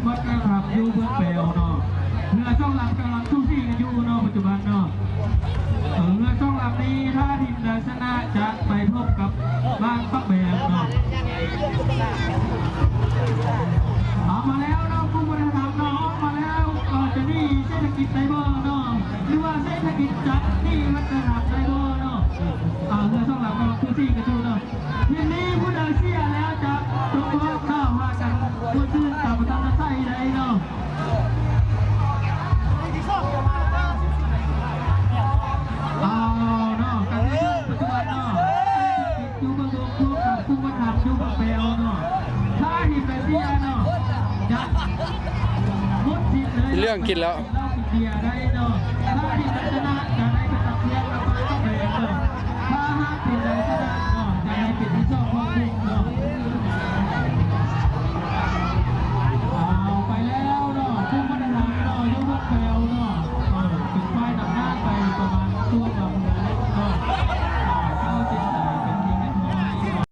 วัดกระทำอยู่เมืองเปลวเนาะเรือช่องลำกำลังสู้ซี่กันอยู่เนาะปัจจุบันเนาะเรือช่องลำนี้ถ้าทีมใดชนะจะไปพบกับบ้านปักแบงเนาะออกมาแล้วเนาะผู้บริหารเนาะออกมาแล้วก็จะนี่เศรษฐกิจไซเบอร์เนาะหรือว่าเศรษฐกิจจัดนี่วัฒนธรรมไซเบอร์เนาะเรือช่องลำกำลังสู้ซี่กันอยู่เนาะทีมนี้ผู้ใดเชียร์แล้วจะตกรอบเข้ามากันผู้ชื่นตามตามไส้ใดเนาะเนาะการเมืองปัจจุบันเนาะอยู่บนโลกคู่กับผู้บริหารอยู่บนเปลวเนาะถ้าหินไปเสียเนาะจะมุดหินเลย เรื่องกินแล้ว เรากินเบียร์ได้เนาะถ้าหินชนะจะ